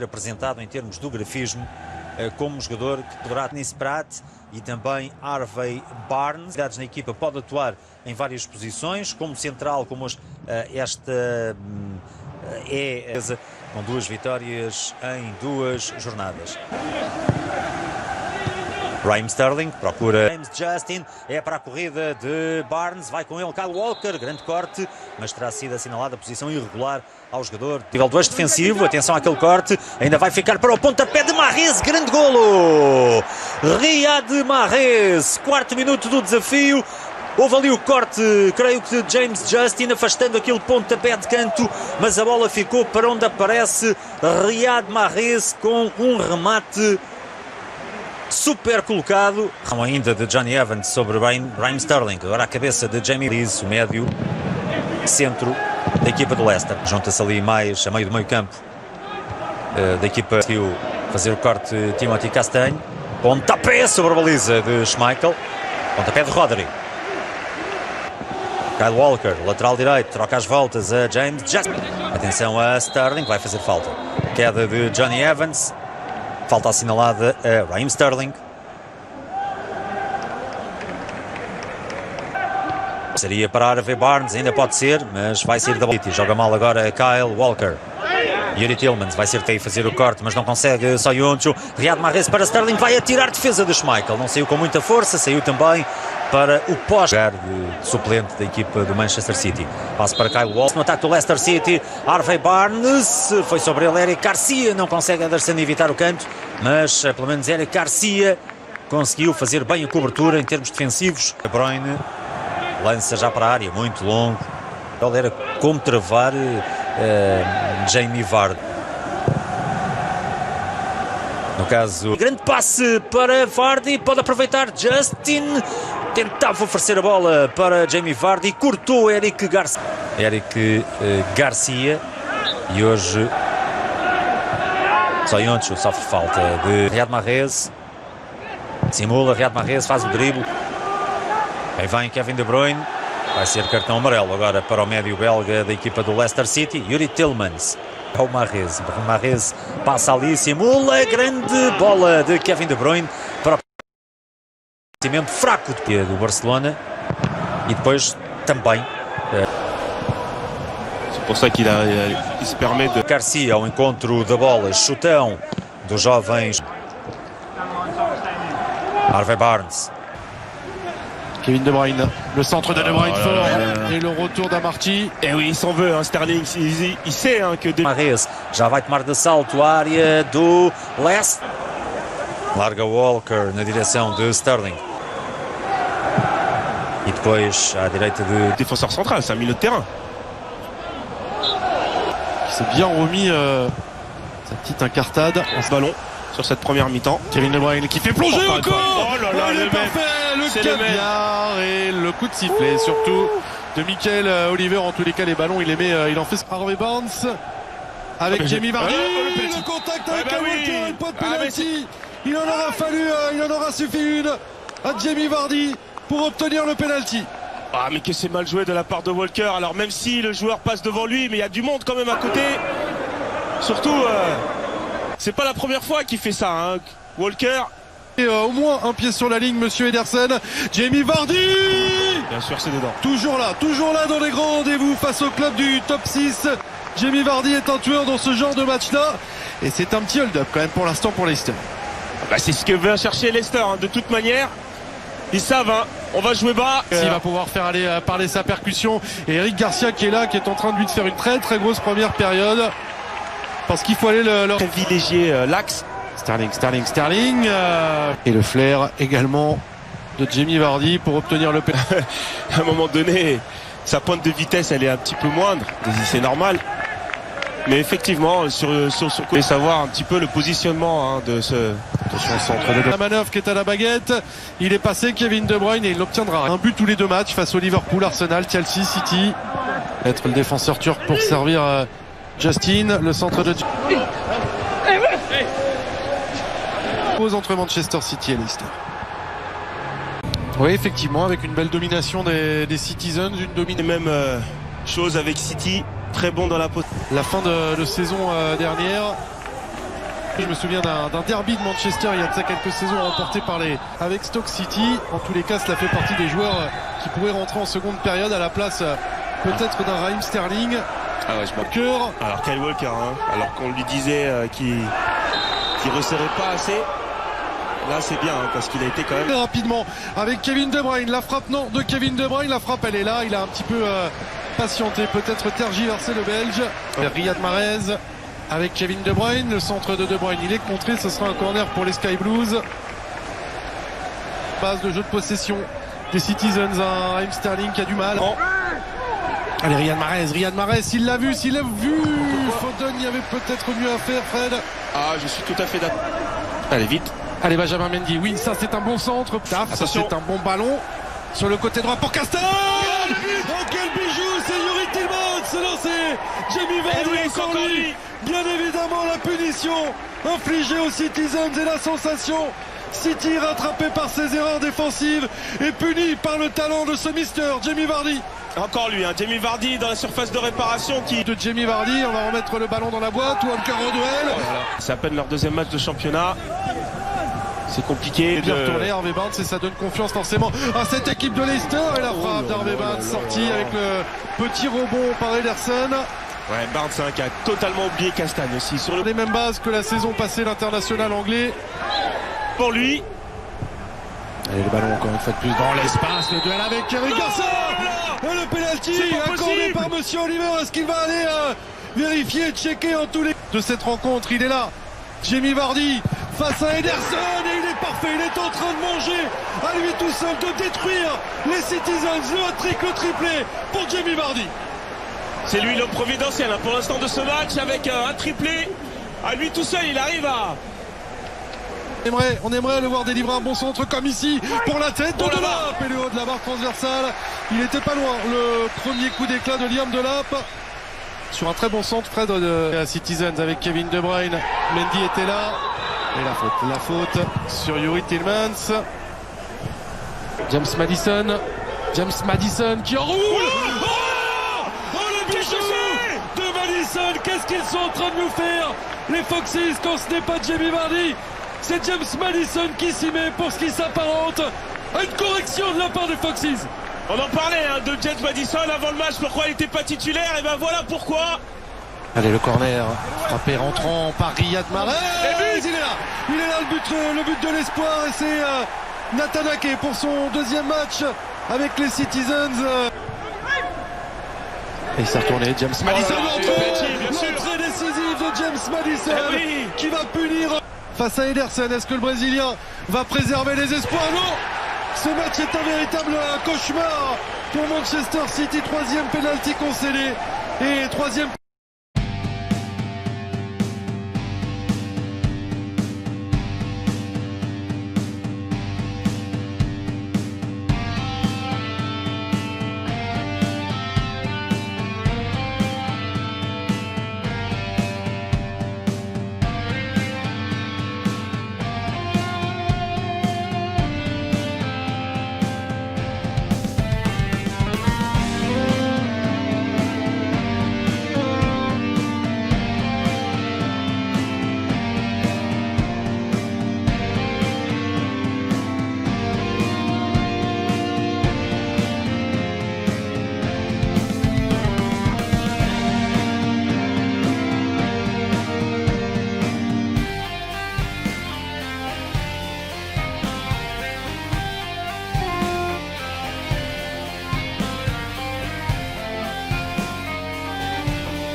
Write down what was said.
ser apresentado em termos do grafismo como jogador que poderá Dennis Pratt e também Harvey Barnes. Na equipa pode atuar em várias posições, como central, como esta com 2 vitórias em 2 jornadas. Raheem Sterling procura James Justin, é para a corrida de Barnes, vai com ele Kyle Walker, grande corte, mas terá sido assinalada a posição irregular ao jogador. Nível 2 defensivo, atenção àquele corte, ainda vai ficar para o pontapé de Mahrez, grande golo! Riyad Mahrez, 4º minuto do desafio. Houve ali o corte, creio que de James Justin, afastando aquele pontapé de canto, mas a bola ficou para onde aparece Riyad Mahrez com um remate super colocado. Ainda de Jonny Evans sobre Raheem Sterling. Agora a cabeça de Jamie Lees, o médio centro da equipa do Leicester. Junta-se ali mais a meio do meio campo da equipa. Conseguiu fazer o corte Timothy Castagne. Pontapé sobre a baliza de Schmeichel. Pontapé de Rodri. Kyle Walker, lateral direito, troca as voltas a James Justin. Atenção a Sterling, vai fazer falta. Queda de Jonny Evans. Falta assinalada a Raheem Sterling. Seria para Harvey Barnes, ainda pode ser, mas vai sair da bola. Joga mal agora Kyle Walker. Yuri Tillmans vai ser que tem a fazer o corte, mas não consegue. Soyuncu. Riyad Mahrez para Sterling, vai atirar defesa de Schmeichel. Não saiu com muita força, saiu também para o pós-lugar de suplente da equipa do Manchester City. Passo para Kyle Walker no ataque do Leicester City. Harvey Barnes, foi sobre ele Eric Garcia, não consegue Anderson evitar o canto, mas pelo menos Eric Garcia conseguiu fazer bem a cobertura em termos defensivos. De Bruyne lança já para a área, muito longo. Era como travar Jamie Vardy. No caso, grande passe para Vardy, pode aproveitar Justin. Tentava oferecer a bola para Jamie Vardy, cortou Eric Garcia e hoje Soyuncu sofre falta de Riyad Mahrez. Simula, Riyad Mahrez faz o drible. Aí vem Kevin De Bruyne. Vai ser cartão amarelo agora para o médio belga da equipa do Leicester City. Yuri Tillmans. O Mahrez passa ali, simula, grande bola de Kevin De Bruyne para o cimento fraco do Barcelona. E depois também c'est pour ça qu'il se permet de Garcia ao encontro da bola, chutão dos jovens. Harvey Barnes. Kevin De Bruyne, le centre de De Bruyne fort et le retour d'Amarty. Et oui, il s'en veut, hein, Sterling, il sait que... Mahrez já vai tomar de salto a área do Leicester. Larga Walker na direção de Sterling. E depois à direita de... Défenseur central, c'est un milieu de terrain. Qui s'est bien remis sa petite incartade en ce ballon sur cette première mi-temps. Kevin De Bruyne qui fait plonger encore. Oh là là, le parfait, le caviar et le coup de sifflet surtout de Michael Oliver. En tous les cas, les ballons, il en fait ce Harvey Barnes avec Jamie Vardy. Le contact avec Walker et pas de penalty. Il en aura suffi une à Jamie Vardy pour obtenir le penalty. Ah, mais que c'est mal joué de la part de Walker. Alors même si le joueur passe devant lui, mais il y a du monde quand même à côté. Surtout, c'est pas la première fois qu'il fait ça, hein. Walker. Et au moins un pied sur la ligne, monsieur Ederson. Jamie Vardy. Bien sûr, c'est dedans. Toujours là dans les grands rendez-vous face au club du top 6. Jamie Vardy est un tueur dans ce genre de match-là. Et c'est un petit hold-up quand même pour l'instant pour Leicester. Bah, c'est ce que veut chercher Leicester, hein. De toute manière, ils savent, hein. On va jouer bas. Il va pouvoir faire aller parler sa percussion. Et Eric Garcia qui est là, qui est en train de lui faire une très très grosse première période. Parce qu'il faut aller leur privilégier l'axe. Sterling. Et le flair également de Jamie Vardy pour obtenir le penalty. À un moment donné, sa pointe de vitesse, elle est un petit peu moindre. C'est normal. Mais effectivement, sur ce côté, savoir un petit peu le positionnement, hein, de ce... Attention au centre de la manœuvre qui est à la baguette. Il est passé Kevin De Bruyne et il obtiendra un but tous les 2 matchs face au Liverpool, Arsenal, Chelsea, City. Être le défenseur turc pour servir Justin, le centre de... Pause entre Manchester City et Leicester. Oui, effectivement, avec une belle domination des Citizens, une domination. Même chose avec City, très bon dans la pose. La fin de saison dernière, Je me souviens d'un derby de Manchester il y a de ça quelques saisons remporté avec Stoke City. En tous les cas, cela fait partie des joueurs qui pourraient rentrer en seconde période à la place peut-être d'un Raheem Sterling. Ah ouais, je m'en... Alors Kyle Walker, hein, alors qu'on lui disait qu'il resserrait pas assez. Là c'est bien hein, parce qu'il a été quand même rapidement avec Kevin De Bruyne, la frappe non de Kevin De Bruyne, la frappe elle est là, il a un petit peu patienté, peut-être tergiversé le Belge. Riyad Mahrez avec Kevin De Bruyne, le centre de De Bruyne il est contré, ce sera un corner pour les Sky Blues. Base de jeu de possession des Citizens, un Raheem Sterling qui a du mal. Allez Riyad Mahrez, s'il l'a vu, Foden, il y avait peut-être mieux à faire, Fred. Ah, je suis tout à fait d'accord. Allez vite. Allez Benjamin Mendy, oui ça c'est un bon centre, ça c'est un bon ballon sur le côté droit pour Castel. Oh quel bijou, c'est Youri Tillmans, non c'est Jamie Vardy encore lui. Bien évidemment la punition infligée aux Citizens et la sensation. City rattrapé par ses erreurs défensives et puni par le talent de ce mister Jamie Vardy. Encore lui, hein, Jamie Vardy dans la surface de réparation de Jamie Vardy, on va remettre le ballon dans la boîte ou encore au duel. C'est à peine leur deuxième match de championnat. C'est compliqué de retourner Harvey Barnes et ça donne confiance forcément à cette équipe de Leicester et la frappe d'Harvey Barnes sortie avec le petit rebond par Ederson. Ouais, Barnes hein, qui a totalement oublié Castagne aussi sur les mêmes bases que la saison passée, l'international anglais. Pour lui. Allez le ballon encore une fois de plus dans l'espace, le duel avec Eric Garcia. Et le penalty accordé par Monsieur Oliver. Est-ce qu'il va aller vérifier, checker en tous les de cette rencontre? Il est là, Jamie Vardy face à Ederson et il est parfait, il est en train de manger à lui tout seul, de détruire les Citizens. Le hat-trick, le triplé pour Jamie Vardy. C'est lui l'homme providentiel hein, pour l'instant de ce match avec un triplé. À lui tout seul, il arrive à... On aimerait le voir délivrer un bon centre comme ici pour la tête de Delap et le haut de la barre transversale. Il était pas loin, le premier coup d'éclat de Liam Delap sur un très bon centre. Fred de Citizens avec Kevin De Bruyne. Mendy était là et la faute sur Youri Tillmans. James Maddison qui enroule. Oh le bijou de Maddison. Qu'est-ce qu'ils sont en train de nous faire les Foxes quand ce n'est pas Jamie Vardy? C'est James Maddison qui s'y met pour ce qui s'apparente à une correction de la part des Foxes. On en parlait hein, de James Maddison avant le match, pourquoi il n'était pas titulaire, et ben voilà pourquoi. Allez le corner, frappé rentrant par Riyad Mahrez. Il est là le but de l'espoir et c'est Nathan Ake pour son deuxième match avec les Citizens. Et ça retourné, James Maddison. L'entrée décisive de James Maddison qui va punir face à Ederson. Est-ce que le Brésilien va préserver les espoirs? Non. Ce match est un véritable cauchemar pour Manchester City. Troisième pénalty concédé et troisième